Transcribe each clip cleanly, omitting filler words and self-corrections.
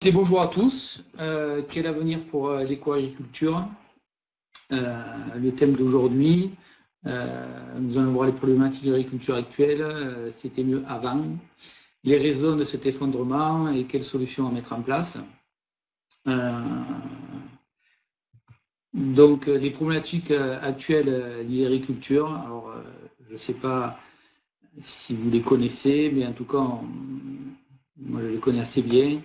Et bonjour à tous. Quel avenir pour l'éco-agriculture? Le thème d'aujourd'hui, nous allons voir les problématiques de l'agriculture actuelle. C'était mieux avant. Les raisons de cet effondrement et quelles solutions à mettre en place. Donc, les problématiques actuelles liées à l'agriculture. Alors, je ne sais pas si vous les connaissez, mais en tout cas, moi je les connais assez bien.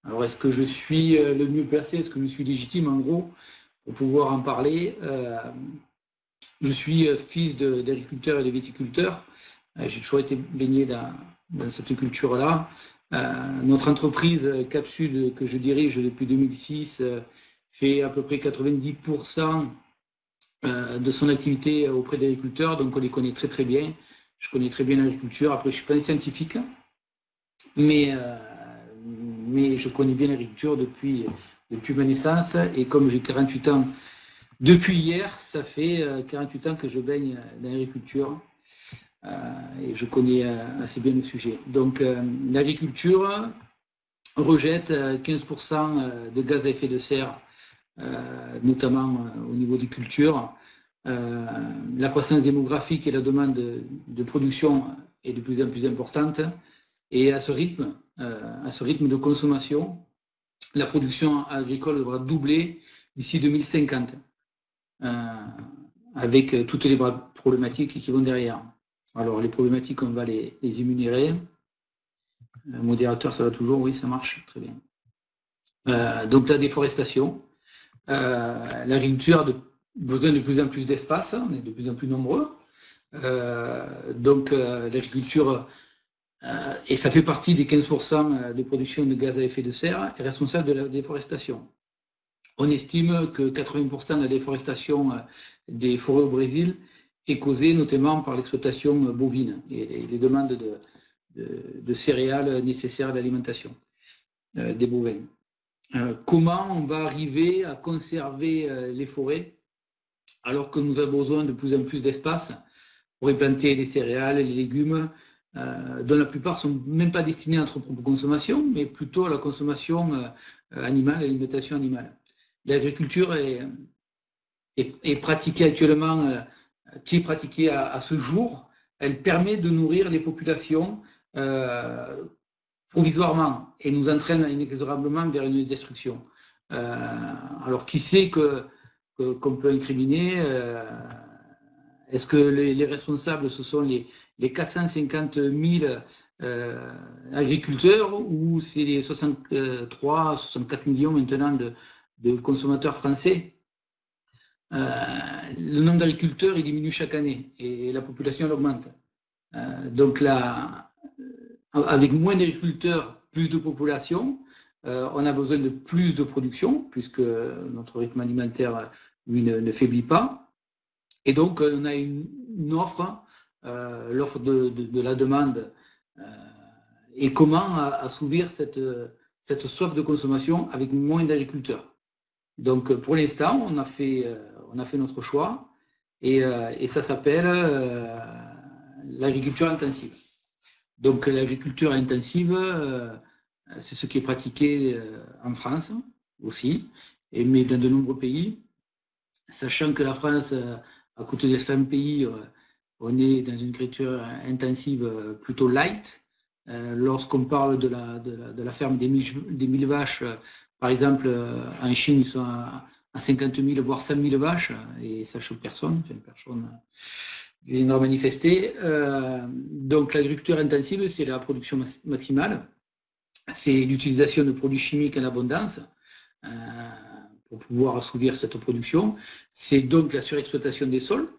Alors, est-ce que je suis le mieux placé? Est-ce que je suis légitime, en gros, pour pouvoir en parler? Je suis fils d'agriculteur et de viticulteur. J'ai toujours été baigné dans cette culture-là. Notre entreprise Capsule, que je dirige depuis 2006, fait à peu près 90% de son activité auprès des agriculteurs, donc on les connaît très très bien. Je connais très bien l'agriculture. Après, je ne suis pas un scientifique, mais je connais bien l'agriculture depuis ma naissance. Et comme j'ai 48 ans, depuis hier, ça fait 48 ans que je baigne dans l'agriculture. Et je connais assez bien le sujet. Donc, l'agriculture rejette 15% de gaz à effet de serre, notamment au niveau des cultures. La croissance démographique et la demande de production est de plus en plus importante. Et à ce rythme de consommation, la production agricole devra doubler d'ici 2050, avec toutes les problématiques qui vont derrière. Alors, les problématiques, on va les énumérer. Le modérateur, ça va toujours? Oui, ça marche, très bien. Donc, la déforestation. L'agriculture a besoin de plus en plus d'espace, on est de plus en plus nombreux. Donc, l'agriculture, et ça fait partie des 15% de production de gaz à effet de serre, est responsable de la déforestation. On estime que 80% de la déforestation des forêts au Brésil est causée notamment par l'exploitation bovine et les demandes de céréales nécessaires à l'alimentation des bovins. Comment on va arriver à conserver les forêts alors que nous avons besoin de plus en plus d'espace pour y planter les céréales, les légumes, dont la plupart ne sont même pas destinés à notre propre consommation, mais plutôt à la consommation animale, à l'alimentation animale. L'agriculture est pratiquée actuellement, qui est pratiquée à ce jour. Elle permet de nourrir les populations provisoirement et nous entraîne inexorablement vers une destruction. Alors, qui sait qu'on peut incriminer? Est-ce que les responsables, ce sont les 450 000 agriculteurs ou c'est les 64 millions maintenant de consommateurs français? Le nombre d'agriculteurs, il diminue chaque année et la population augmente. Donc là, avec moins d'agriculteurs, plus de population, on a besoin de plus de production puisque notre rythme alimentaire, lui, ne faiblit pas. Et donc, on a une offre, l'offre de la demande, et comment assouvir cette soif de consommation avec moins d'agriculteurs. Donc, pour l'instant, on a fait notre choix, et ça s'appelle l'agriculture intensive. Donc, l'agriculture intensive, c'est ce qui est pratiqué en France aussi, mais dans de nombreux pays, sachant que la France, à côté de 5 pays, on est dans une agriculture intensive plutôt light. Lorsqu'on parle de la ferme des 1000 vaches, par exemple, en Chine, ils sont à 50 000, voire 100 000 vaches, et ça choque personne, personne viendra manifester. Donc l'agriculture intensive, c'est la production maximale, c'est l'utilisation de produits chimiques en abondance, pour pouvoir assouvir cette production. C'est donc la surexploitation des sols,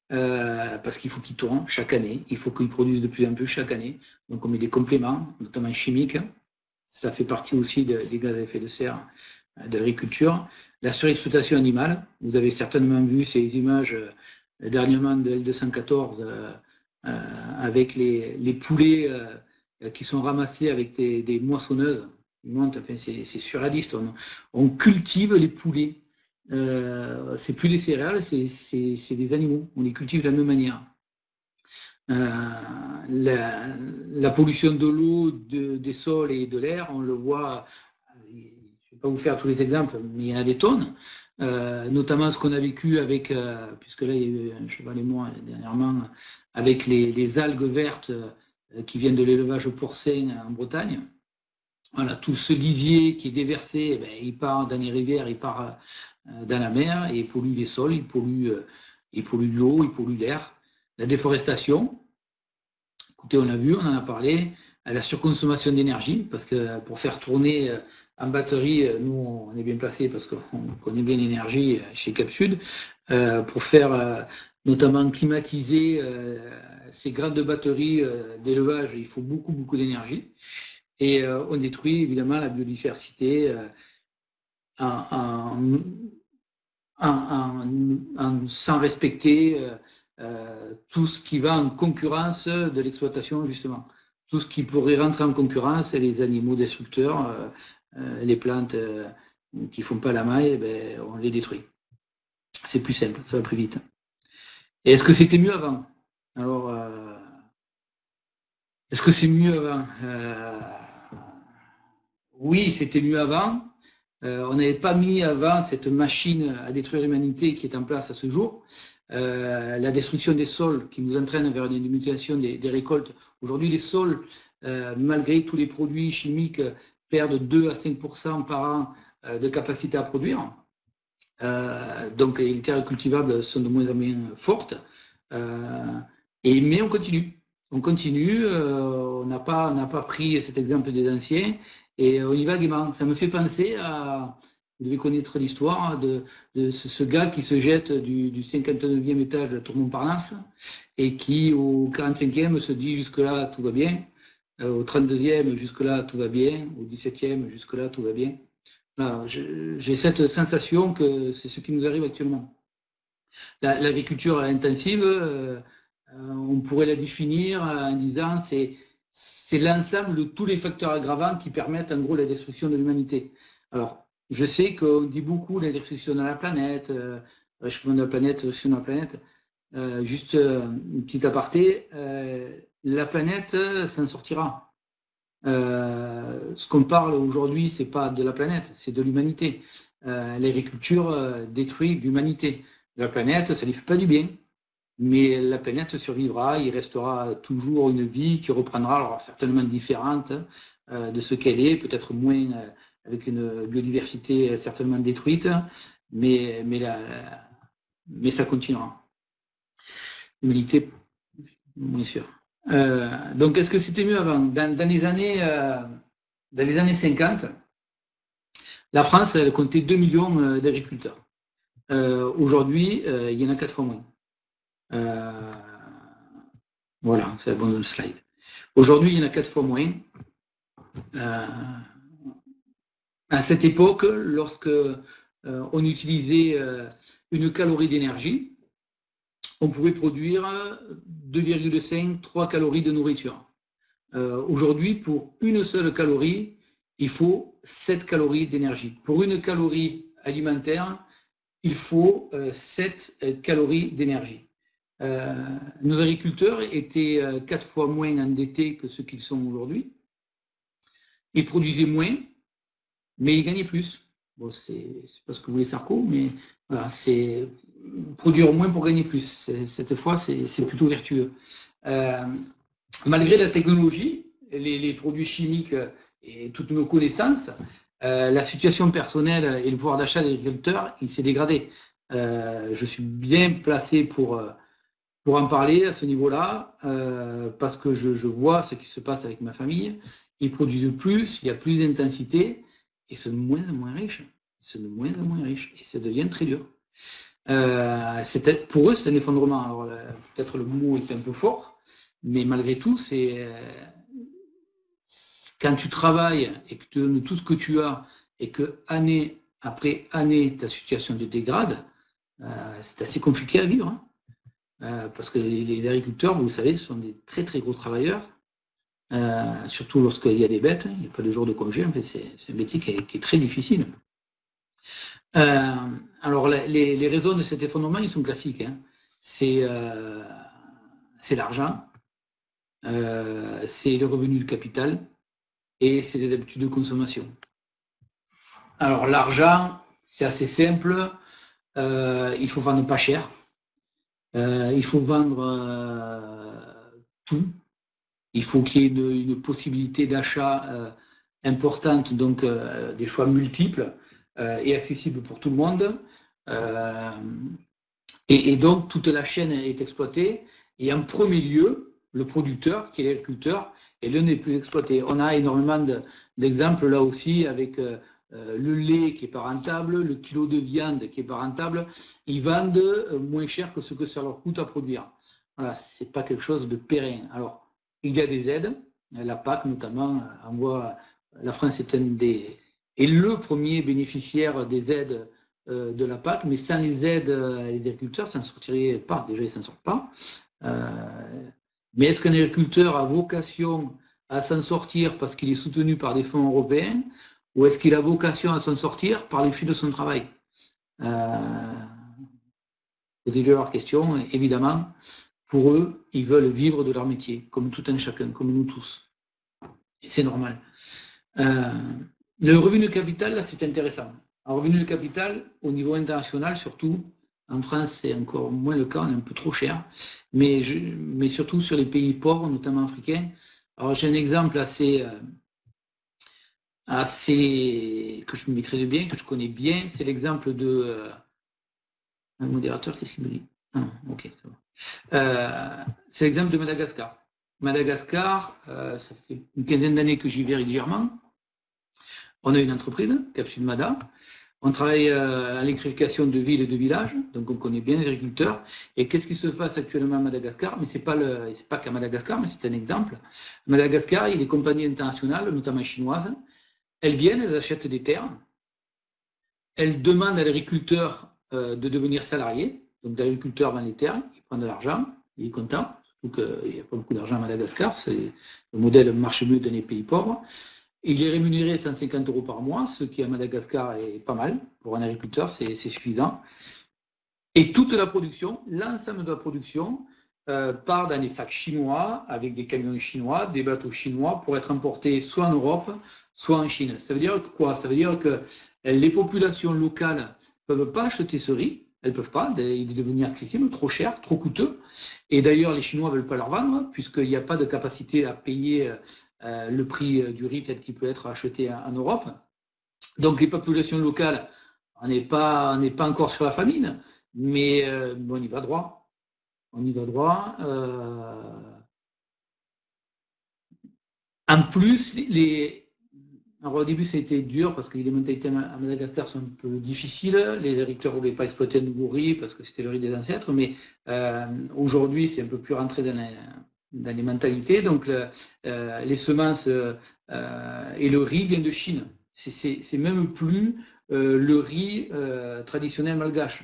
parce qu'il faut qu'ils tournent chaque année, il faut qu'ils produisent de plus en plus chaque année. Donc on met des compléments, notamment chimiques. Ça fait partie aussi des gaz à effet de serre de l'agriculture. La surexploitation animale, vous avez certainement vu ces images dernièrement de L214 avec les poulets qui sont ramassés avec des moissonneuses. Enfin, c'est surréaliste. On cultive les poulets. C'est plus des céréales, c'est des animaux. On les cultive de la même manière. La pollution de l'eau, des sols et de l'air, on le voit je ne vais pas vous faire tous les exemples, mais il y en a des tonnes. Notamment ce qu'on a vécu avec, puisque là il y a eu un cheval et moi dernièrement, avec les algues vertes qui viennent de l'élevage porcin en Bretagne. Voilà, tout ce lisier qui est déversé, il part dans les rivières, il part dans la mer et il pollue les sols, il pollue l'eau, il pollue l'air. La déforestation, écoutez, on l'a vu, on en a parlé, la surconsommation d'énergie, parce que pour faire tourner en batterie, nous on est bien placé parce qu'on connaît bien l'énergie chez Cap Sud, pour faire notamment climatiser ces grades de batterie d'élevage, il faut beaucoup d'énergie. Et on détruit évidemment la biodiversité sans respecter tout ce qui va en concurrence de l'exploitation, justement. Tout ce qui pourrait rentrer en concurrence, les animaux destructeurs, les plantes qui ne font pas la maille, on les détruit. C'est plus simple, ça va plus vite. Et est-ce que c'était mieux avant? Alors, est-ce que c'est mieux avant? Oui, c'était mieux avant. On n'avait pas mis avant cette machine à détruire l'humanité qui est en place à ce jour. La destruction des sols qui nous entraîne vers une mutation des récoltes. Aujourd'hui, les sols, malgré tous les produits chimiques, perdent 2 à 5% par an de capacité à produire. Donc les terres cultivables sont de moins en moins fortes. Mais on continue. On continue, on n'a pas pris cet exemple des anciens et on y va gaiement. Ça me fait penser à, vous devez connaître l'histoire de ce gars qui se jette du 59e étage de la Tour Montparnasse et qui au 45e se dit jusque-là tout va bien, au 32e jusque-là tout va bien, au 17e jusque-là tout va bien. Voilà, j'ai cette sensation que c'est ce qui nous arrive actuellement. L'agriculture intensive, on pourrait la définir en disant c'est l'ensemble de tous les facteurs aggravants qui permettent en gros la destruction de l'humanité. Alors, je sais qu'on dit beaucoup la destruction de la planète, réchauffement de la planète, sur la planète. Juste une petite aparté, la planète s'en sortira. Ce qu'on parle aujourd'hui, ce n'est pas de la planète, c'est de l'humanité. L'agriculture détruit l'humanité. La planète, ça ne lui fait pas du bien, mais la planète survivra, il restera toujours une vie qui reprendra, alors certainement différente de ce qu'elle est, peut-être moins avec une biodiversité certainement détruite, mais ça continuera. L'humanité, bien sûr. Donc, est-ce que c'était mieux avant? Dans les années 50, la France, elle comptait 2 millions d'agriculteurs. Aujourd'hui, il y en a 4 fois moins. Voilà, c'est la bonne slide. Aujourd'hui, il y en a 4 fois moins. À cette époque, lorsque on utilisait une calorie d'énergie, on pouvait produire 2,5, 3 calories de nourriture. Aujourd'hui, pour une seule calorie, il faut 7 calories d'énergie. Pour une calorie alimentaire, il faut 7 calories d'énergie. Nos agriculteurs étaient 4 fois moins endettés que ceux qu'ils sont aujourd'hui. Ils produisaient moins, mais ils gagnaient plus. Bon, c'est pas ce que voulait Sarko, mais voilà, c'est produire moins pour gagner plus. Cette fois, c'est plutôt vertueux. Malgré la technologie, les produits chimiques et toutes nos connaissances, la situation personnelle et le pouvoir d'achat des agriculteurs, il s'est dégradé. Je suis bien placé pour en parler à ce niveau-là, parce que je vois ce qui se passe avec ma famille. Ils produisent plus, il y a plus d'intensité, et sont de moins en moins riches. Et ça devient très dur. Pour eux, c'est un effondrement. Alors, peut-être le mot est un peu fort, mais malgré tout, c'est quand tu travailles et que tu donnes tout ce que tu as, et que année après année, ta situation te dégrade, c'est assez compliqué à vivre. Parce que les agriculteurs, vous savez, ce sont des très très gros travailleurs, surtout lorsqu'il y a des bêtes, il n'y a pas de jour de congé, en fait, c'est un métier qui est très difficile. Alors les raisons de cet effondrement, ils sont classiques. Hein. C'est l'argent, c'est le revenu du capital et c'est les habitudes de consommation. Alors l'argent, c'est assez simple. Il faut vendre pas cher. Il faut vendre tout. Il faut qu'il y ait une possibilité d'achat importante, donc des choix multiples et accessibles pour tout le monde. Euh, et donc, toute la chaîne est exploitée. Et en premier lieu, le producteur, qui est l'agriculteur, est l'un des plus exploités. On a énormément d'exemples là aussi avec le lait qui n'est pas rentable, le kilo de viande qui n'est pas rentable. Ils vendent moins cher que ce que ça leur coûte à produire. Voilà, ce n'est pas quelque chose de pérenne. Alors, il y a des aides. La PAC, notamment, envoie. La France est le premier bénéficiaire des aides de la PAC, mais sans les aides les agriculteurs, ça ne sortirait pas. Déjà, ils ne s'en sortent pas. Mais est-ce qu'un agriculteur a vocation à s'en sortir parce qu'il est soutenu par des fonds européens, ou est-ce qu'il a vocation à s'en sortir par les fruits de son travail? Posez-leur question, évidemment. Pour eux, ils veulent vivre de leur métier, comme tout un chacun, comme nous tous. Et c'est normal. Le revenu de capital, là, c'est intéressant. Un revenu de capital, au niveau international, surtout, en France, c'est encore moins le cas, on est un peu trop cher, mais surtout sur les pays pauvres, notamment africains. Alors, j'ai un exemple assez que je maîtrise bien, que je connais bien, c'est l'exemple de... un modérateur, qu'est-ce qu'il me dit? Ah, ok, ça va. C'est l'exemple de Madagascar. Madagascar, ça fait une quinzaine d'années que j'y vais régulièrement. On a une entreprise, Cap Sud-Mada. On travaille à l'électrification de villes et de villages, donc on connaît bien les agriculteurs. Et qu'est-ce qui se passe actuellement à Madagascar? Mais ce n'est pas qu'à Madagascar, mais c'est un exemple. À Madagascar, il y a des compagnies internationales, notamment chinoises. Elles viennent, elles achètent des terres. Elles demandent à l'agriculteur de devenir salarié. Donc l'agriculteur vend les terres, il prend de l'argent, il est content. Surtout qu'il n'y a pas beaucoup d'argent à Madagascar. Le modèle marche mieux dans les pays pauvres. Il est rémunéré 150 € par mois, ce qui à Madagascar est pas mal. Pour un agriculteur, c'est suffisant. Et toute la production, l'ensemble de la production, part dans des sacs chinois, avec des camions chinois, des bateaux chinois, pour être importés soit en Europe, soit en Chine. Ça veut dire quoi? Ça veut dire que les populations locales ne peuvent pas acheter ce riz. Elles ne peuvent pas, il est devenu accessible, trop cher, trop coûteux. Et d'ailleurs, les Chinois ne veulent pas leur vendre, puisqu'il n'y a pas de capacité à payer le prix du riz tel qu'il peut être acheté en Europe. Donc les populations locales, on n'est pas encore sur la famine, mais on y va droit. On y va droit. En plus, alors au début, ça a été dur parce que les mentalités à Madagascar sont un peu difficiles. Les agriculteurs ne voulaient pas exploiter un nouveau riz parce que c'était le riz des ancêtres, mais aujourd'hui, c'est un peu plus rentré dans les mentalités. Donc, les semences et le riz viennent de Chine. C'est même plus le riz traditionnel malgache.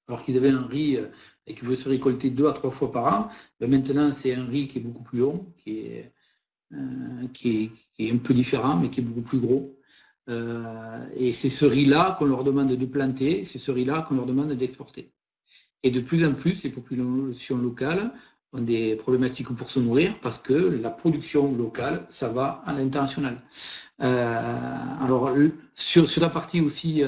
Alors qu'ils avaient un riz qui pouvait se récolter 2 à 3 fois par an. Ben maintenant, c'est un riz qui est beaucoup plus long, qui est un peu différent, mais qui est beaucoup plus gros. Et c'est ce riz-là qu'on leur demande de planter, c'est ce riz-là qu'on leur demande d'exporter. Et de plus en plus, les populations locales ont des problématiques pour se nourrir parce que la production locale, ça va à l'international. Alors, sur la partie aussi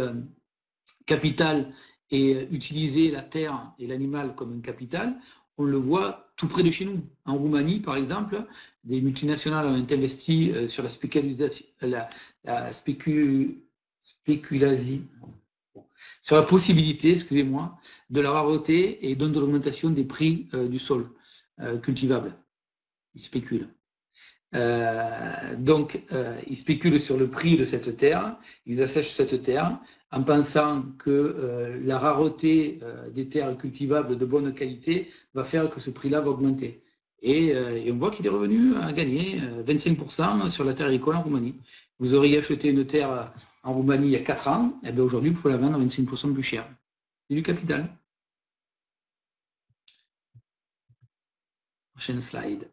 capital et utiliser la terre et l'animal comme un capital, on le voit tout près de chez nous. En Roumanie, par exemple, des multinationales ont investi sur la spéculation, sur la possibilité, excusez-moi, de la rareté et donc de l'augmentation des prix du sol cultivable. Ils spéculent. Donc, ils spéculent sur le prix de cette terre, ils assèchent cette terre en pensant que la rareté des terres cultivables de bonne qualité va faire que ce prix-là va augmenter. Et on voit qu'il est revenu à gagner 25% sur la terre agricole en Roumanie. Vous auriez acheté une terre en Roumanie il y a 4 ans, et bien aujourd'hui, vous pouvez la vendre à 25% plus cher. C'est du capital. Prochaine slide.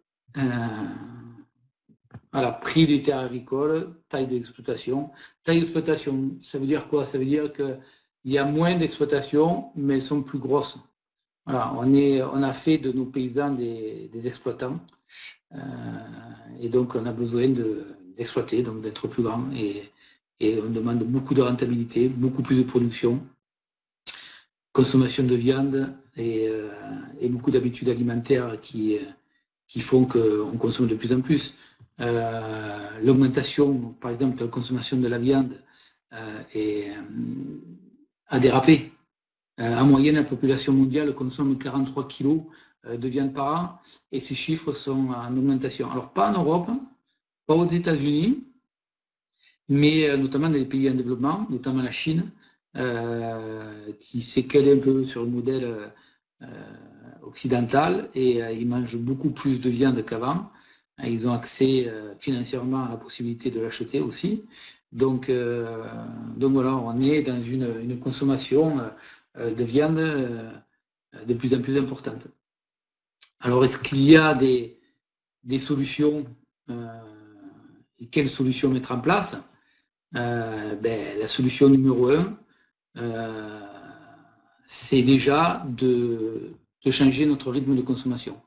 Voilà, prix des terres agricoles, taille d'exploitation. Taille d'exploitation, ça veut dire quoi? Ça veut dire qu'il y a moins d'exploitations, mais elles sont plus grosses. Voilà, on a fait de nos paysans des exploitants. Et donc, on a besoin d'exploiter, donc d'être plus grand. Et et on demande beaucoup de rentabilité, beaucoup plus de production, consommation de viande et beaucoup d'habitudes alimentaires qui font qu'on consomme de plus en plus. L'augmentation, par exemple, de la consommation de la viande a dérapé. En moyenne, la population mondiale consomme 43 kg de viande par an et ces chiffres sont en augmentation. Alors, pas en Europe, pas aux États-Unis, mais notamment dans les pays en développement, notamment la Chine, qui s'est calée un peu sur le modèle occidental et ils mangent beaucoup plus de viande qu'avant. Ils ont accès financièrement à la possibilité de l'acheter aussi. Donc voilà, on est dans une consommation de viande de plus en plus importante. Alors, est-ce qu'il y a des solutions et quelles solutions mettre en place? La solution numéro 1, c'est déjà de changer notre rythme de consommation.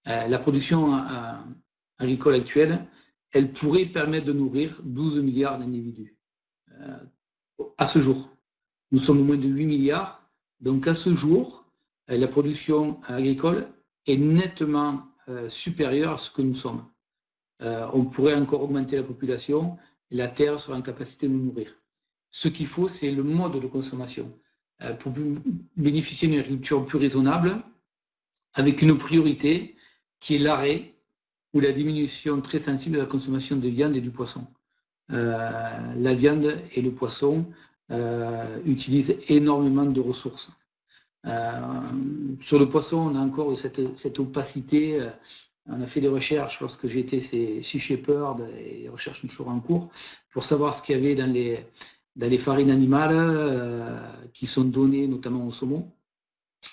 La production agricole actuelle, elle pourrait permettre de nourrir 12 milliards d'individus. À ce jour, nous sommes au moins de 8 milliards, donc à ce jour, la production agricole est nettement supérieure à ce que nous sommes. On pourrait encore augmenter la population, et la Terre sera en capacité de nous nourrir. Ce qu'il faut, c'est le mode de consommation. Pour bénéficier d'une agriculture plus raisonnable, avec une priorité qui est l'arrêt ou la diminution très sensible de la consommation de viande et du poisson. La viande et le poisson utilisent énormément de ressources. Sur le poisson, on a encore cette opacité. On a fait des recherches lorsque j'étais chez Shepherd, et les recherches sont toujours en cours, pour savoir ce qu'il y avait dans les farines animales qui sont données notamment au saumon.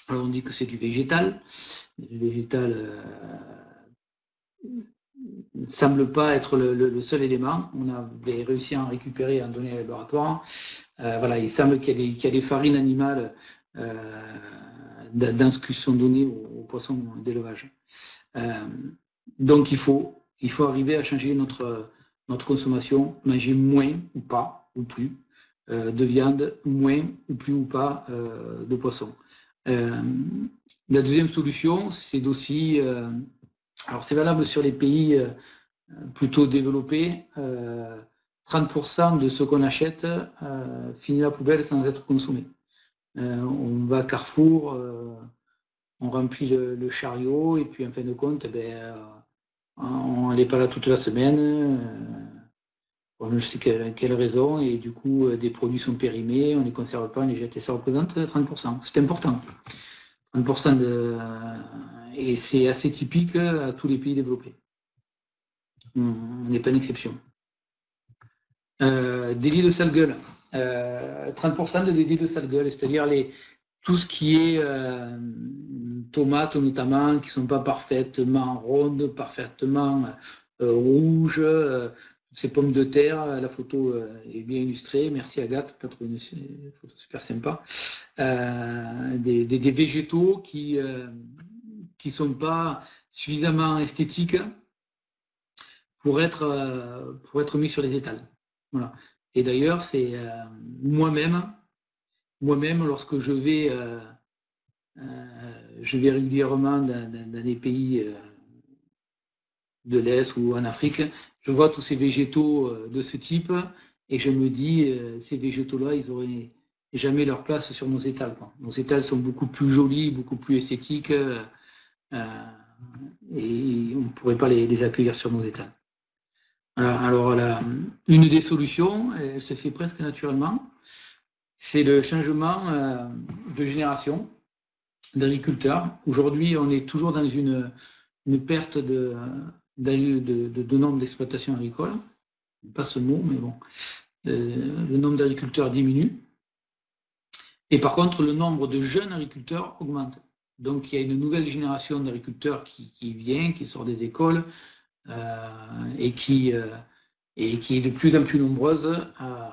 Alors on dit que c'est du végétal. Le végétal ne semble pas être le seul élément. On avait réussi à en récupérer et à en donner au laboratoire. Voilà, il semble qu'il y a des farines animales dans ce qui sont données aux poissons d'élevage. Donc il faut arriver à changer notre consommation, manger moins ou pas, ou plus, de viande, moins ou plus ou pas de poisson. La deuxième solution, c'est aussi, alors c'est valable sur les pays plutôt développés, 30% de ce qu'on achète finit à la poubelle sans être consommé. On va à Carrefour, on remplit le chariot et puis en fin de compte, on n'est pas là toute la semaine, pour je ne sais quelle raison, et du coup des produits sont périmés, on ne les conserve pas, on les jette, et ça représente 30%. C'est important. 30% et c'est assez typique à tous les pays développés. On n'est pas une exception. Délit de sale gueule. 30% de délit de sale gueule, c'est-à-dire tout ce qui est tomates notamment, qui ne sont pas parfaitement rondes, parfaitement rouges, ces pommes de terre, la photo est bien illustrée, merci Agathe, tu as trouvé une photo super sympa. Des végétaux qui ne sont pas suffisamment esthétiques pour être mis sur les étals. Voilà. Et d'ailleurs, c'est moi-même, lorsque je vais régulièrement dans des pays de l'Est ou en Afrique, je vois tous ces végétaux de ce type et je me dis, ces végétaux-là, ils n'auraient jamais leur place sur nos étals. Nos étals sont beaucoup plus jolis, beaucoup plus esthétiques et on ne pourrait pas les accueillir sur nos étals. Alors, une des solutions, elle se fait presque naturellement, c'est le changement de génération d'agriculteurs. Aujourd'hui, on est toujours dans une perte de nombre d'exploitations agricoles. Pas ce mot, mais bon. Le nombre d'agriculteurs diminue. Et par contre, le nombre de jeunes agriculteurs augmente. Donc, il y a une nouvelle génération d'agriculteurs qui vient, qui sort des écoles et qui est de plus en plus nombreuse à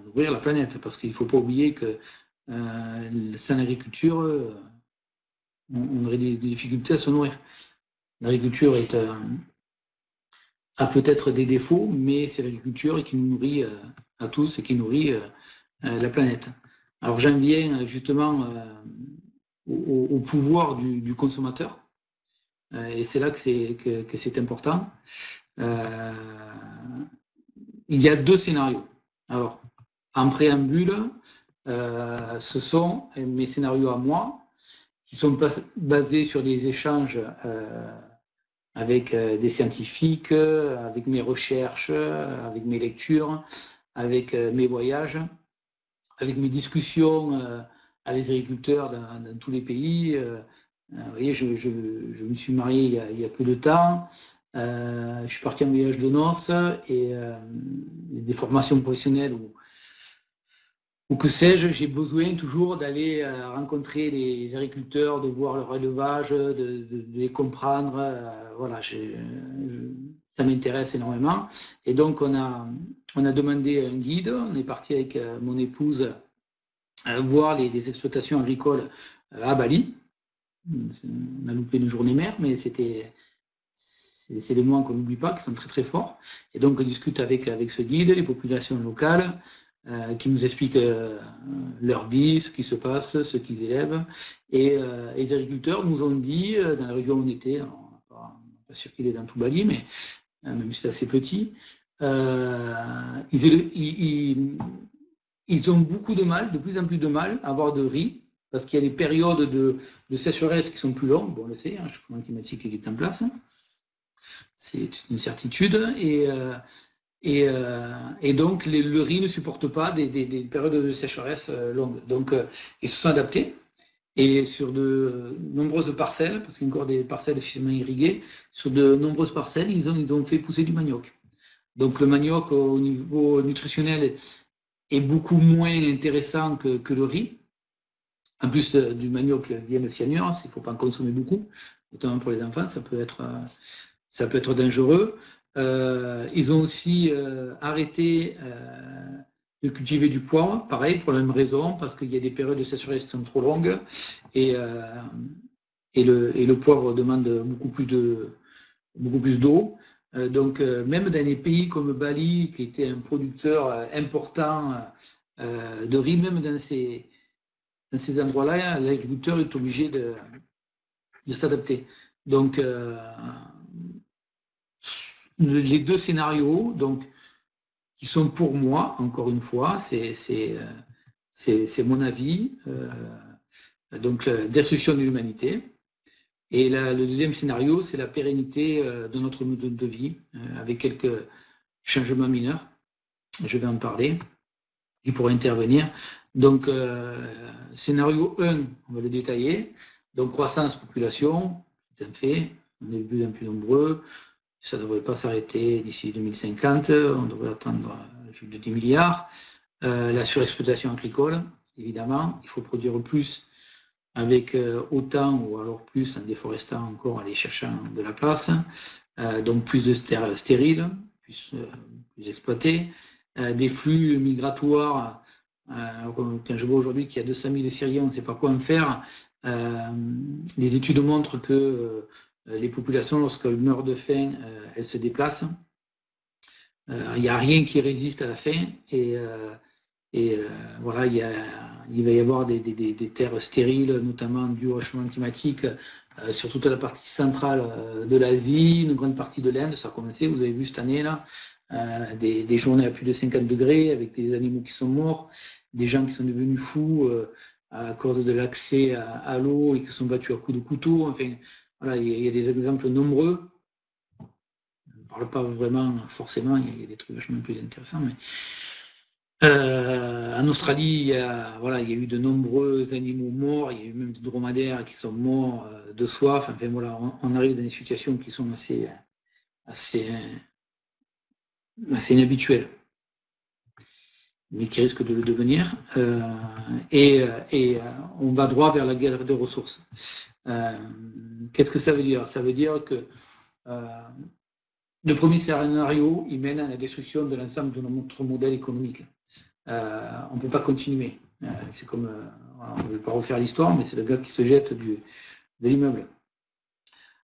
nourrir la planète. Parce qu'il ne faut pas oublier que sans l'agriculture, on aurait des difficultés à se nourrir. L'agriculture a peut-être des défauts, mais c'est l'agriculture qui nous nourrit à tous et qui nourrit la planète. Alors j'en viens justement au pouvoir du consommateur, et c'est là que c'est important. Il y a deux scénarios. Alors, en préambule, ce sont mes scénarios à moi, qui sont basés sur des échanges avec des scientifiques, avec mes recherches, avec mes lectures, avec mes voyages, avec mes discussions avec les agriculteurs dans tous les pays. Vous voyez, je me suis marié il y a peu de temps. Je suis parti en voyage de noces et des formations professionnelles ou que sais-je, j'ai besoin toujours d'aller rencontrer les agriculteurs, de voir leur élevage, de les comprendre. Voilà, ça m'intéresse énormément. Et donc, on a demandé un guide. On est parti avec mon épouse voir les exploitations agricoles à Bali. On a loupé une journée mère, mais c'est des moments qu'on n'oublie pas, qui sont très très forts. Et donc, on discute avec ce guide, les populations locales, qui nous expliquent leur vie, ce qui se passe, ce qu'ils élèvent. Et les agriculteurs nous ont dit, dans la région où on était, on n'a pas circulé dans tout Bali, mais même si c'est assez petit, ils ont beaucoup de mal, de plus en plus de mal à avoir de riz, parce qu'il y a des périodes de sécheresse qui sont plus longues, bon, on le sait, le changement climatique est en place, c'est une certitude, et donc le riz ne supporte pas des périodes de sécheresse longues. Donc ils se sont adaptés, et sur de nombreuses parcelles, parce qu'il y a encore des parcelles suffisamment irriguées, sur de nombreuses parcelles, ils ont fait pousser du manioc. Donc le manioc, au niveau nutritionnel, est beaucoup moins intéressant que le riz. En plus du manioc vient le cyanure, il ne faut pas en consommer beaucoup, notamment pour les enfants, ça peut être dangereux. Ils ont aussi arrêté de cultiver du poivre, pareil, pour la même raison, parce qu'il y a des périodes de sécheresse qui sont trop longues, et le poivre demande beaucoup plus d'eau. Donc, même dans des pays comme Bali, qui était un producteur important de riz, même dans ces endroits-là, l'agriculteur est obligé de s'adapter. Donc, les deux scénarios, donc, qui sont pour moi, encore une fois, c'est mon avis, donc destruction de l'humanité. Et le deuxième scénario, c'est la pérennité de notre mode de vie, avec quelques changements mineurs. Je vais en parler, qui pourraient intervenir. Donc, scénario 1, on va le détailler. Donc, croissance, population, c'est un fait, on est de plus en plus nombreux. Ça ne devrait pas s'arrêter d'ici 2050, on devrait atteindre plus de 10 milliards. La surexploitation agricole, évidemment, il faut produire plus avec autant ou alors plus en déforestant encore, en aller cherchant de la place, donc plus de terres stériles, plus exploitées, des flux migratoires. Quand je vois aujourd'hui qu'il y a 200 000 Syriens, on ne sait pas quoi en faire. Les études montrent que les populations, lorsqu'elles meurent de faim, elles se déplacent. Il n'y a rien qui résiste à la faim, et voilà, il va y avoir des terres stériles, notamment dû au réchauffement climatique, sur toute la partie centrale de l'Asie, une grande partie de l'Inde. Ça a commencé, vous avez vu cette année là, des journées à plus de 50 degrés, avec des animaux qui sont morts, des gens qui sont devenus fous à cause de l'accès à l'eau et qui sont battus à coups de couteau. Enfin, voilà, il y a des exemples nombreux. On ne parle pas vraiment forcément, il y a des trucs vachement plus intéressants, mais en Australie, il y a eu de nombreux animaux morts, il y a eu même des dromadaires qui sont morts de soif. Enfin voilà, on arrive dans des situations qui sont assez inhabituelles, mais qui risquent de le devenir. Et on va droit vers la guerre des ressources. Qu'est-ce que ça veut dire? Ça veut dire que le premier scénario, il mène à la destruction de l'ensemble de notre modèle économique. On ne peut pas continuer. C'est comme, on ne veut pas refaire l'histoire, mais c'est le gars qui se jette de l'immeuble.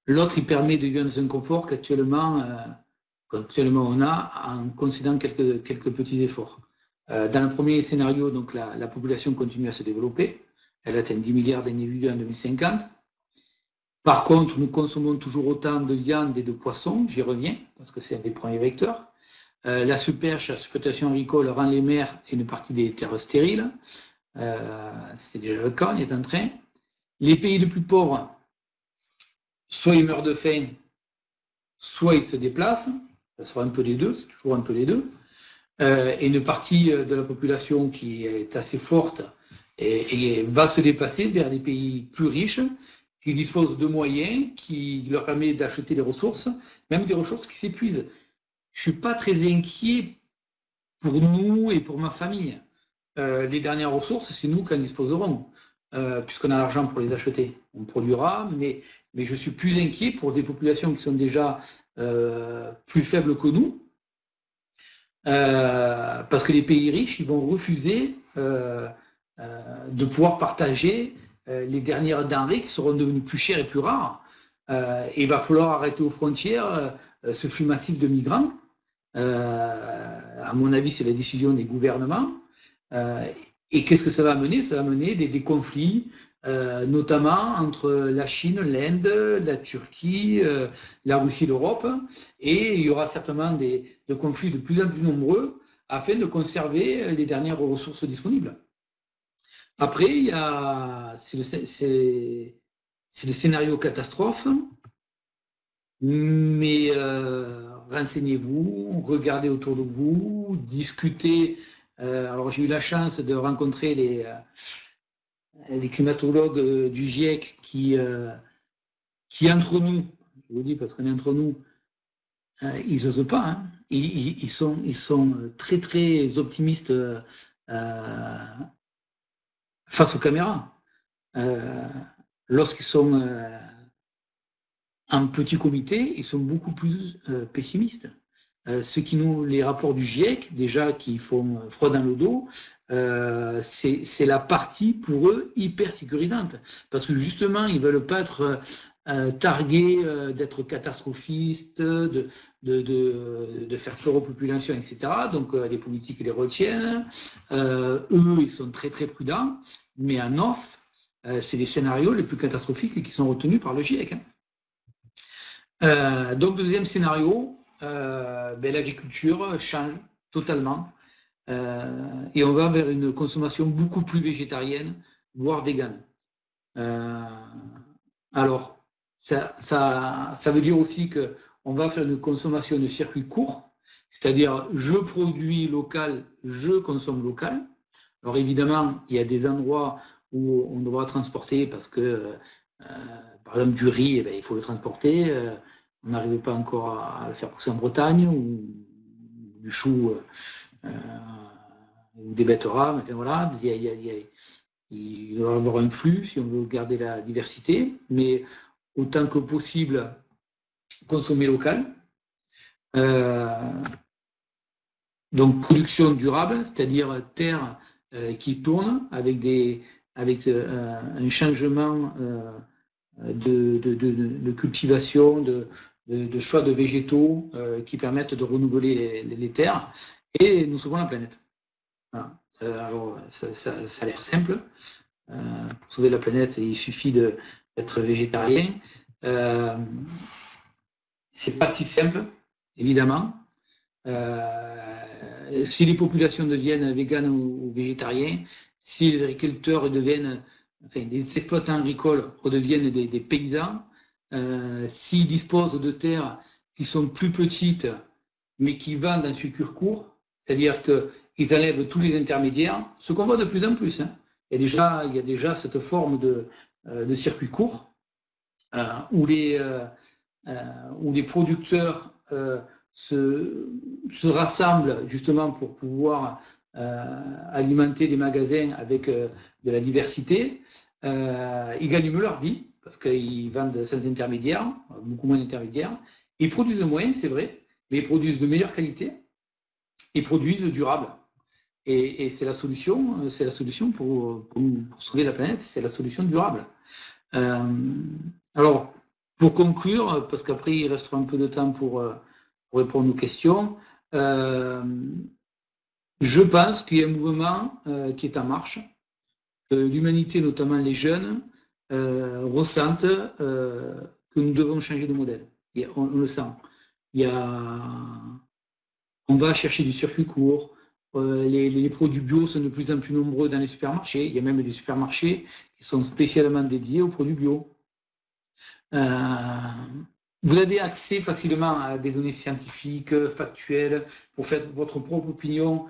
L'autre, il permet de vivre dans un confort qu'actuellement on a, en concédant quelques petits efforts. Dans le premier scénario, donc, la population continue à se développer. Elle atteint 10 milliards d'individus en 2050. Par contre, nous consommons toujours autant de viande et de poissons, j'y reviens, parce que c'est un des premiers vecteurs. La surpêche, la surexploitation agricole rend les mers et une partie des terres stériles. C'est déjà le cas, on est en train. Les pays les plus pauvres, soit ils meurent de faim, soit ils se déplacent. Ça sera un peu les deux, c'est toujours un peu les deux. Et une partie de la population qui est assez forte et va se déplacer vers des pays plus riches, qui disposent de moyens, qui leur permettent d'acheter des ressources, même des ressources qui s'épuisent. Je ne suis pas très inquiet pour nous et pour ma famille. Les dernières ressources, c'est nous qui en disposerons, puisqu'on a l'argent pour les acheter. On produira, mais je suis plus inquiet pour des populations qui sont déjà plus faibles que nous, parce que les pays riches, ils vont refuser de pouvoir partager les dernières denrées qui seront devenues plus chères et plus rares. Et il va falloir arrêter aux frontières ce flux massif de migrants. À mon avis, c'est la décision des gouvernements. Et qu'est-ce que ça va amener? Ça va amener des conflits, notamment entre la Chine, l'Inde, la Turquie, la Russie, l'Europe. Et il y aura certainement des conflits de plus en plus nombreux afin de conserver les dernières ressources disponibles. Après, c'est le scénario catastrophe, mais renseignez-vous, regardez autour de vous, discutez. Alors j'ai eu la chance de rencontrer les climatologues du GIEC qui entre nous, je vous dis parce qu'on est entre nous, ils n'osent pas, hein. Ils sont très très optimistes face aux caméras. Lorsqu'ils sont en petit comité, ils sont beaucoup plus pessimistes. Les rapports du GIEC, déjà, qui font froid dans le dos, c'est la partie, pour eux, hyper sécurisante. Parce que justement, ils ne veulent pas être targués d'être catastrophistes, de faire peur aux populations, etc. Donc, les politiques les retiennent. Eux, ils sont très, très prudents. Mais en off, c'est les scénarios les plus catastrophiques qui sont retenus par le GIEC. Donc, deuxième scénario, l'agriculture change totalement et on va vers une consommation beaucoup plus végétarienne, voire végane. Alors, ça veut dire aussi qu'on va faire une consommation de circuits courts, c'est-à-dire je produis local, je consomme local. Alors évidemment, il y a des endroits où on devra transporter parce que, par exemple, du riz, il faut le transporter. On n'arrive pas encore à le faire pousser en Bretagne, ou du chou, ou des betteraves. Enfin, voilà, il doit y avoir un flux si on veut garder la diversité, mais autant que possible, consommer local. Donc, production durable, c'est-à-dire terre qui tourne avec un changement de cultivation, de choix de végétaux qui permettent de renouveler les terres, et nous sauvons la planète. Voilà. Alors, ça a l'air simple. Pour sauver la planète, il suffit d'être végétarien. C'est pas si simple, évidemment. Si les populations deviennent véganes ou végétariens, si les agriculteurs deviennent, enfin, les exploitants agricoles redeviennent des paysans, s'ils disposent de terres qui sont plus petites, mais qui vendent en circuit court, c'est-à-dire qu'ils enlèvent tous les intermédiaires, ce qu'on voit de plus en plus. Hein. Il y a déjà cette forme de circuit court où les producteurs se rassemblent justement pour pouvoir alimenter des magasins avec de la diversité. Ils gagnent mieux leur vie parce qu'ils vendent sans intermédiaires, beaucoup moins d'intermédiaires. Ils produisent moins, c'est vrai, mais ils produisent de meilleure qualité. Ils produisent durable. Et c'est la solution pour sauver la planète, c'est la solution durable. Alors, pour conclure, parce qu'après il restera un peu de temps pour répondre aux questions, Je pense qu'il y a un mouvement qui est en marche, que l'humanité, notamment les jeunes, ressentent que nous devons changer de modèle. On le sent. On va chercher du circuit court, les produits bio sont de plus en plus nombreux dans les supermarchés. Il y a même des supermarchés qui sont spécialement dédiés aux produits bio. Vous avez accès facilement à des données scientifiques, factuelles, pour faire votre propre opinion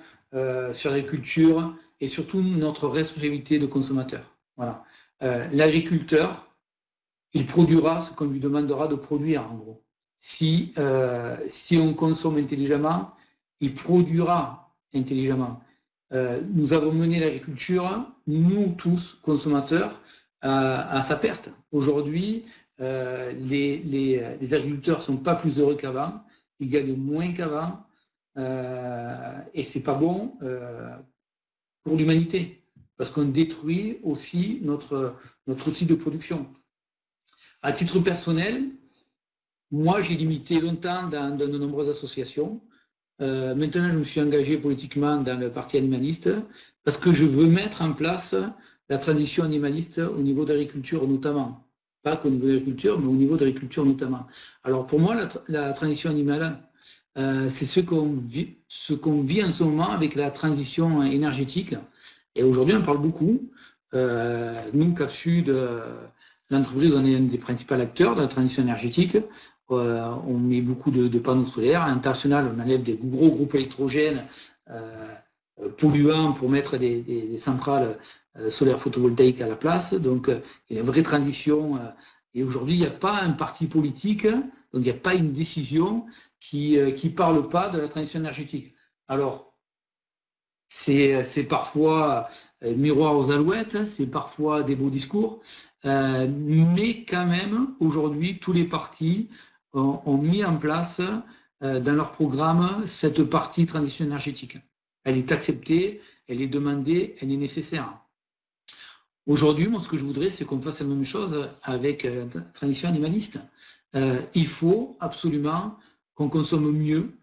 sur l'agriculture et surtout notre responsabilité de consommateur. Voilà. L'agriculteur, il produira ce qu'on lui demandera de produire, en gros. Si on consomme intelligemment, il produira intelligemment. Nous avons mené l'agriculture, nous tous, consommateurs, à sa perte. Aujourd'hui, les agriculteurs ne sont pas plus heureux qu'avant, ils gagnent moins qu'avant, et ce n'est pas bon pour l'humanité, parce qu'on détruit aussi notre outil de production. À titre personnel, moi j'ai limité longtemps dans de nombreuses associations. Maintenant, je me suis engagé politiquement dans le parti animaliste parce que je veux mettre en place la transition animaliste au niveau de l'agriculture notamment. Pas qu'au niveau de l'agriculture, mais au niveau de l'agriculture notamment. Alors pour moi, la transition animale, c'est ce qu'on vit en ce moment avec la transition énergétique. Et aujourd'hui, on parle beaucoup. Nous, Cap-Sud, l'entreprise, on est un des principaux acteurs de la transition énergétique. On met beaucoup de panneaux solaires. À l'international, on enlève des gros groupes électrogènes polluants pour mettre des centrales solaires photovoltaïques à la place. Donc, il y a une vraie transition. Et aujourd'hui, il n'y a pas un parti politique, donc il n'y a pas une décision qui ne parle pas de la transition énergétique. Alors, c'est parfois miroir aux alouettes, c'est parfois des beaux discours, mais quand même, aujourd'hui, tous les partis ont mis en place dans leur programme cette partie transition énergétique. Elle est acceptée, elle est demandée, elle est nécessaire. Aujourd'hui, moi, ce que je voudrais, c'est qu'on fasse la même chose avec la transition animaliste. Il faut absolument qu'on consomme mieux,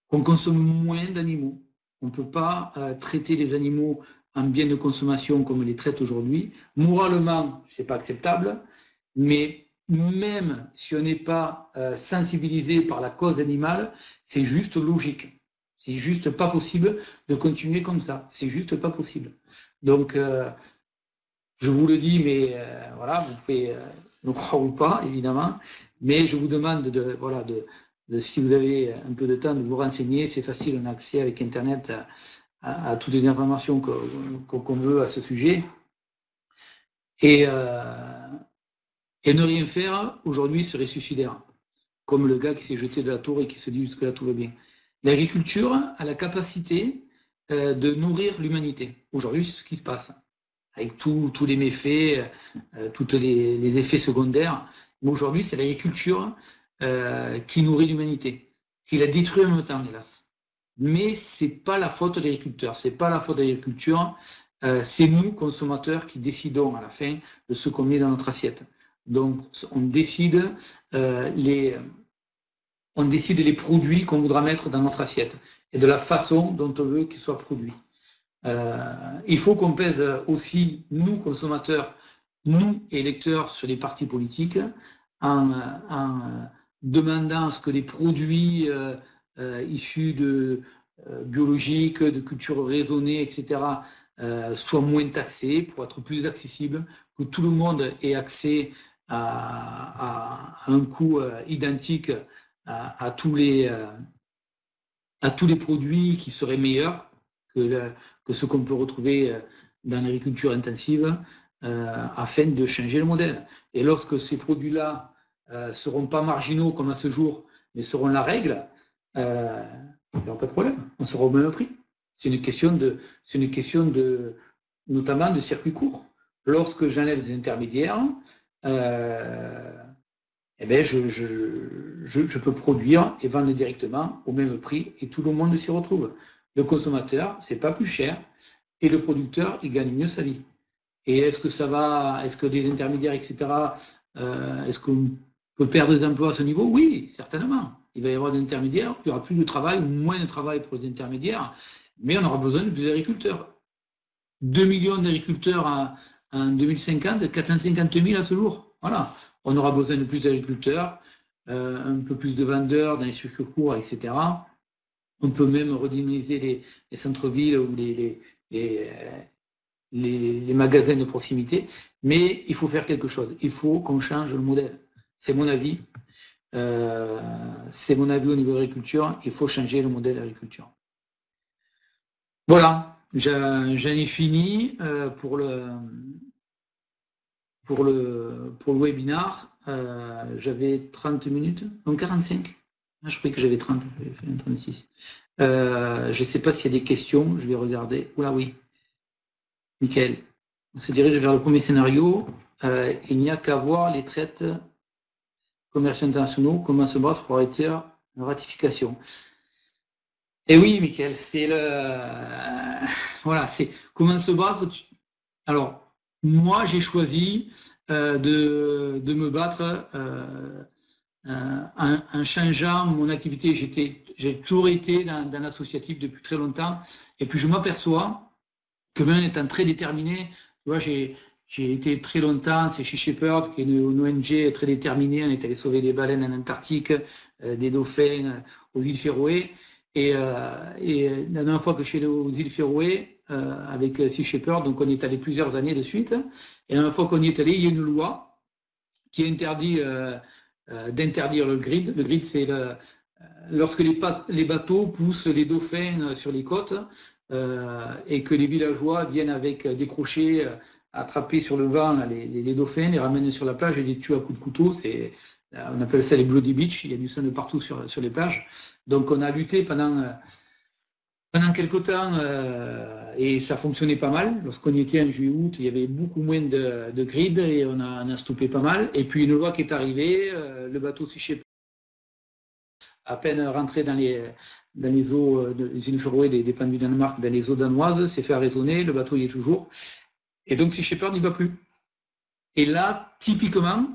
qu'on consomme moins d'animaux. On ne peut pas traiter les animaux en biens de consommation comme on les traite aujourd'hui. Moralement, ce n'est pas acceptable, mais même si on n'est pas sensibilisé par la cause animale, c'est juste logique. C'est juste pas possible de continuer comme ça. C'est juste pas possible. Donc, je vous le dis, mais voilà, vous pouvez me croire ou pas, évidemment, mais je vous demande si vous avez un peu de temps, de vous renseigner. C'est facile, on a accès avec Internet à toutes les informations qu'on veut à ce sujet. Et ne rien faire, aujourd'hui, serait suicidaire. Comme le gars qui s'est jeté de la tour et qui se dit jusque-là, tout va bien. L'agriculture a la capacité de nourrir l'humanité. Aujourd'hui, c'est ce qui se passe. Avec tous les méfaits, tous les effets secondaires. Mais aujourd'hui, c'est l'agriculture qui nourrit l'humanité, qui la détruit en même temps, hélas. Mais ce n'est pas la faute de l'agriculteur, c'est pas la faute de l'agriculture, c'est nous, consommateurs, qui décidons à la fin de ce qu'on met dans notre assiette. Donc, on décide les produits qu'on voudra mettre dans notre assiette et de la façon dont on veut qu'ils soient produits. Il faut qu'on pèse aussi, nous, consommateurs, nous, électeurs, sur les partis politiques, en demandant à ce que les produits issus de biologiques, de cultures raisonnées, etc., soient moins taxés pour être plus accessibles, que tout le monde ait accès à un coût identique à tous les produits qui seraient meilleurs que ce qu'on peut retrouver dans l'agriculture intensive, afin de changer le modèle. Et lorsque ces produits-là ne seront pas marginaux comme à ce jour, mais seront la règle, il n'y aura pas de problème, on sera au même prix. C'est une question notamment de circuit court. Lorsque j'enlève des intermédiaires, je peux produire et vendre directement au même prix et tout le monde s'y retrouve. Le consommateur, c'est pas plus cher et le producteur, il gagne mieux sa vie. Et est-ce que les intermédiaires, etc., est-ce qu'on peut perdre des emplois à ce niveau? Oui, certainement. Il va y avoir des intermédiaires, il y aura plus de travail, moins de travail pour les intermédiaires, mais on aura besoin de plus d'agriculteurs. 2 millions d'agriculteurs en 2050, 450 000 à ce jour. Voilà, on aura besoin de plus d'agriculteurs, un peu plus de vendeurs dans les circuits courts, etc. On peut même redynamiser les centres-villes ou les magasins de proximité, mais il faut faire quelque chose. Il faut qu'on change le modèle. C'est mon avis. C'est mon avis au niveau de l'agriculture. Il faut changer le modèle d'agriculture. Voilà, j'en ai fini pour le webinar. J'avais 30 minutes, donc 45. Ah, je croyais que j'avais 30, j'avais fait 36. Je ne sais pas s'il y a des questions, je vais regarder. Oula, oui. Michael, on se dirige vers le premier scénario. Il n'y a qu'à voir les traités commerciaux internationaux, comment se battre pour arrêter la ratification. Et oui, Michael, c'est le. Voilà, c'est comment se battre. Alors, moi, j'ai choisi de me battre en changeant mon activité. J'ai toujours été dans l'associatif depuis très longtemps. Et puis, je m'aperçois que même en étant très déterminé, tu vois, j'ai été très longtemps, c'est Sea Shepherd, qui est une ONG très déterminée. On est allé sauver des baleines en Antarctique, des dauphins aux îles Féroé. Et la dernière fois que je suis allé aux îles Féroé avec Sea Shepherd, donc on est allé plusieurs années de suite. Et la dernière fois qu'on y est allé, il y a une loi qui interdit d'interdire le grid. Le grid, c'est lorsque les bateaux poussent les dauphins sur les côtes et que les villageois viennent avec des crochets attrapés sur le vent les dauphins, les ramènent sur la plage et les tuent à coups de couteau. On appelle ça les Bloody Beach. Il y a du sang de partout sur les plages. Donc on a lutté pendant quelques temps et ça fonctionnait pas mal. Lorsqu'on y était en juillet-août, il y avait beaucoup moins de grid et on a stoppé pas mal. Et puis une loi qui est arrivée, le bateau Sea Shepherd, à peine rentré dans les eaux des îles Féroé, des pays du Danemark, dans les eaux danoises, s'est fait arraisonner, le bateau y est toujours. Et donc Sea Shepherd n'y va plus. Et là, typiquement,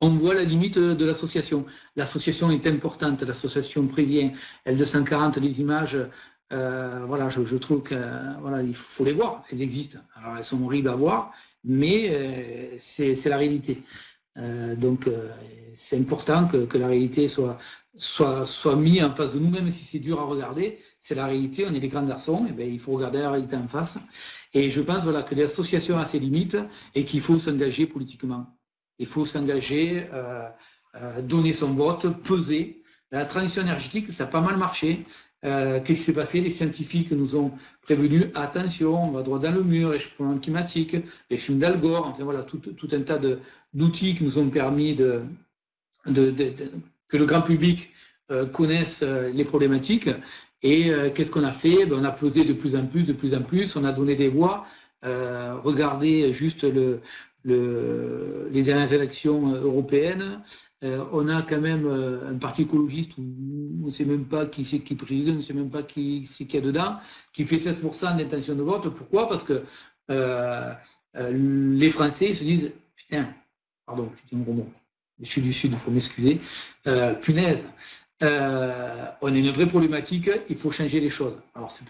on voit la limite de l'association. L'association est importante, l'association prévient, L240, les images, voilà, je trouve qu'il faut les voir, elles existent. Alors elles sont horribles à voir, mais c'est la réalité. Donc c'est important que la réalité soit mise en face de nous, même si c'est dur à regarder. C'est la réalité, on est des grands garçons, et bien, il faut regarder la réalité en face. Et je pense que l'association a ses limites et qu'il faut s'engager politiquement. Il faut s'engager, donner son vote, peser. La transition énergétique, ça a pas mal marché. Qu'est-ce qui s'est passé? Les scientifiques nous ont prévenus, attention, on va droit dans le mur, réchauffement climatique, les films d'Al Gore, enfin voilà, tout un tas d'outils qui nous ont permis que le grand public connaisse les problématiques. Et qu'est-ce qu'on a fait? On a pesé de plus en plus, on a donné des voix. Regardez juste les dernières élections européennes. On a quand même un parti écologiste où on ne sait même pas qui c'est qui préside, on ne sait même pas qui c'est qu'il y a dedans, qui fait 16% d'intention de vote. Pourquoi? Parce que les Français se disent « Putain, pardon, je dis un gros mot, je suis du Sud, il faut m'excuser, punaise, on a une vraie problématique, il faut changer les choses. » Alors c'est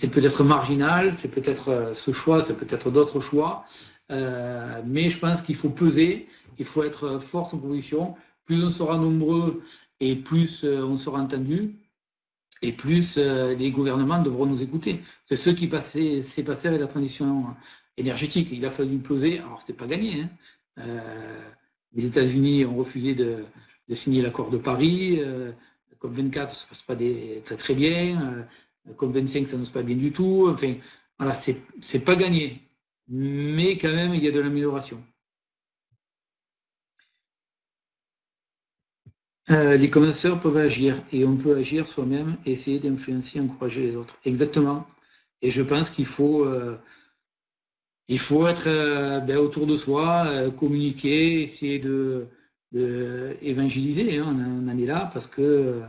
peut-être marginal, c'est peut-être ce choix, c'est peut-être d'autres choix, mais je pense qu'il faut peser, il faut être force en proposition. Plus on sera nombreux et plus on sera entendu, et plus les gouvernements devront nous écouter. C'est ce qui s'est passé avec la transition énergétique. Il a fallu peser, alors c'est pas gagné. Hein. Les États-Unis ont refusé de signer l'accord de Paris. COP24, ça ne se passe pas très bien. COP25, ça ne se passe pas bien du tout. Enfin, voilà, c'est pas gagné. Mais quand même, il y a de l'amélioration. Les commenceurs peuvent agir et on peut agir soi-même et essayer d'influencer, encourager les autres. Exactement. Et je pense qu'il faut être autour de soi, communiquer, essayer d'évangéliser. Hein, on en est là parce que.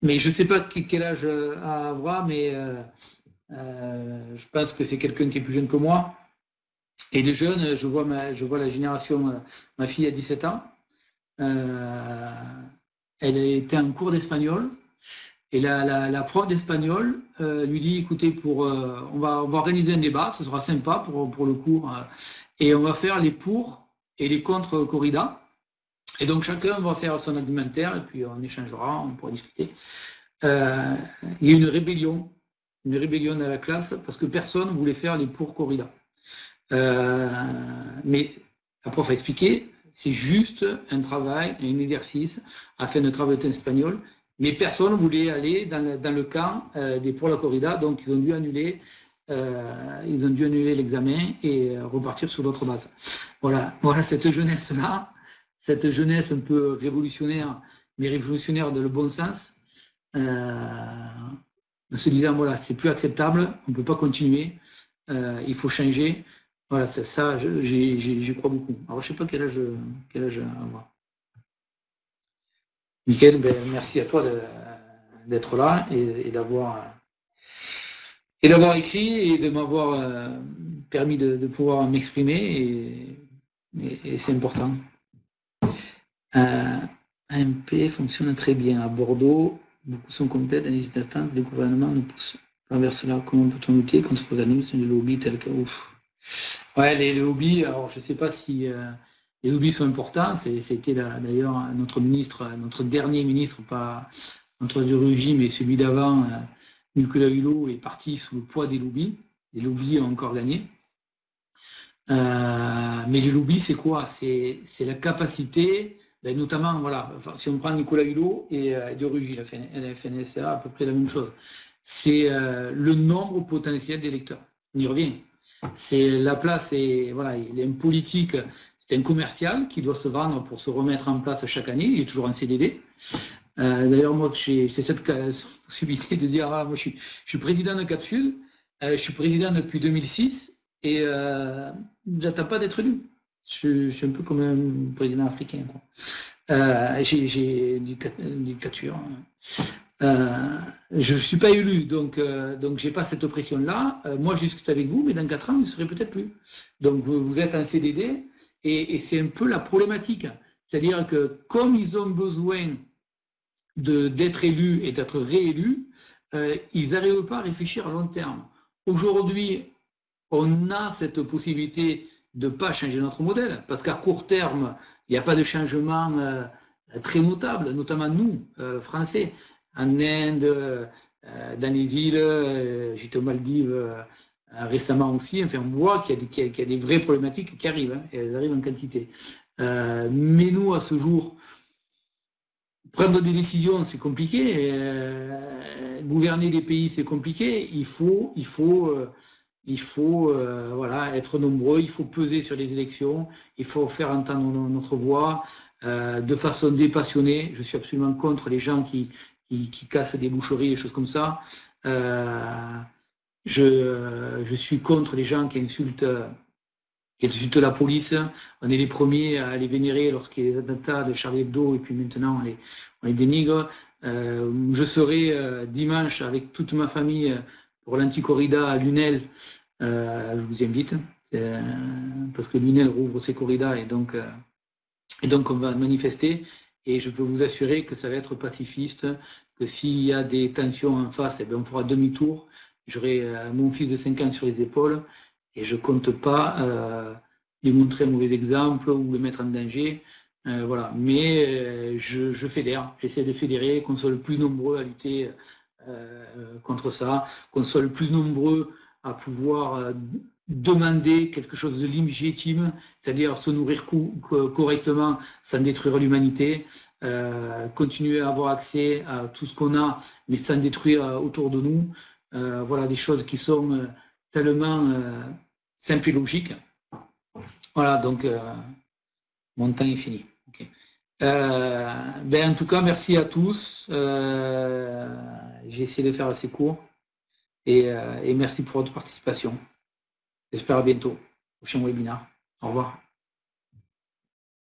Mais je ne sais pas quel âge a Avra, mais je pense que c'est quelqu'un qui est plus jeune que moi. Et les jeunes, je vois la génération. Ma fille a 17 ans. Elle était en cours d'espagnol Et la prof d'espagnol lui dit, écoutez, on va organiser un débat, ce sera sympa pour le cours, et on va faire les pour et les contre corrida. Et donc chacun va faire son argumentaire, et puis on échangera, on pourra discuter. Il y a une rébellion dans la classe, parce que personne ne voulait faire les pour corrida. Mais la prof a expliqué, c'est juste un travail, un exercice afin de travailler en espagnol, mais personne ne voulait aller dans le camp des pour la corrida, donc ils ont dû annuler l'examen et repartir sur d'autres bases. Voilà cette jeunesse-là, cette jeunesse un peu révolutionnaire, mais révolutionnaire dans le bon sens, en se disant, voilà, c'est plus acceptable, on ne peut pas continuer, il faut changer. Voilà, c'est ça, j'y crois beaucoup. Alors, je ne sais pas quel âge avoir. Mickaël, ben, merci à toi d'être là et d'avoir écrit et de m'avoir permis de pouvoir m'exprimer, et c'est important. AMP fonctionne très bien. À Bordeaux, beaucoup sont complètes, la liste d'attente, les gouvernements nous poussent vers cela. Comment peut-on lutter contre ce organisme de lobby tel que... Ouais, les lobbies, alors je ne sais pas si les lobbies sont importants. C'était d'ailleurs notre dernier ministre, pas notre régime, mais celui d'avant, Nicolas Hulot, est parti sous le poids des lobbies. Les lobbies ont encore gagné. Mais les lobbies, c'est quoi? C'est la capacité, notamment, voilà, si on prend Nicolas Hulot et de Rugy, la FNSA, à peu près la même chose. C'est le nombre potentiel d'électeurs. On y revient. C'est la place, et voilà, il est un politique, c'est un commercial qui doit se vendre pour se remettre en place chaque année. Il est toujours en CDD. D'ailleurs, moi, j'ai cette possibilité de dire, moi, je suis président de Cap Sud, je suis président depuis 2006. Et j'attends pas d'être élu. Je suis un peu comme un président africain. J'ai une dictature. Je ne suis pas élu, donc je n'ai pas cette pression-là. Moi, je discute avec vous, mais dans 4 ans, vous ne serez peut-être plus. Donc, vous êtes en CDD, et c'est un peu la problématique. C'est-à-dire que comme ils ont besoin d'être élus et d'être réélus, ils n'arrivent pas à réfléchir à long terme. Aujourd'hui, on a cette possibilité de ne pas changer notre modèle, parce qu'à court terme, il n'y a pas de changement très notable, notamment nous, Français. En Inde, dans les îles, j'étais aux Maldives récemment aussi, enfin, on voit qu'il y a des vraies problématiques qui arrivent, et elles arrivent en quantité. Mais nous, à ce jour, prendre des décisions, c'est compliqué. Gouverner des pays, c'est compliqué. Il faut voilà, être nombreux, il faut peser sur les élections, il faut faire entendre notre voix de façon dépassionnée. Je suis absolument contre les gens qui cassent des boucheries, des choses comme ça. Je suis contre les gens qui insultent la police. On est les premiers à les vénérer lorsqu'il y a les attentats de Charlie Hebdo, et puis maintenant on les dénigre. Je serai dimanche avec toute ma famille pour l'anti-corrida à Lunel. Je vous invite, parce que Lunel rouvre ses corridas, et donc on va manifester, et je peux vous assurer que ça va être pacifiste, que s'il y a des tensions en face, on fera demi-tour. J'aurai mon fils de 5 ans sur les épaules, et je ne compte pas lui montrer un mauvais exemple ou le mettre en danger. Voilà. Mais je fédère, j'essaie de fédérer, qu'on soit le plus nombreux à lutter contre ça, qu'on soit le plus nombreux à pouvoir demander quelque chose de légitime, c'est-à-dire se nourrir correctement sans détruire l'humanité, continuer à avoir accès à tout ce qu'on a, mais sans détruire autour de nous. Voilà, des choses qui sont tellement simples et logiques. Voilà, donc mon temps est fini. Okay. En tout cas, merci à tous. J'ai essayé de faire assez court, et merci pour votre participation. J'espère à bientôt, prochain webinaire. Au revoir.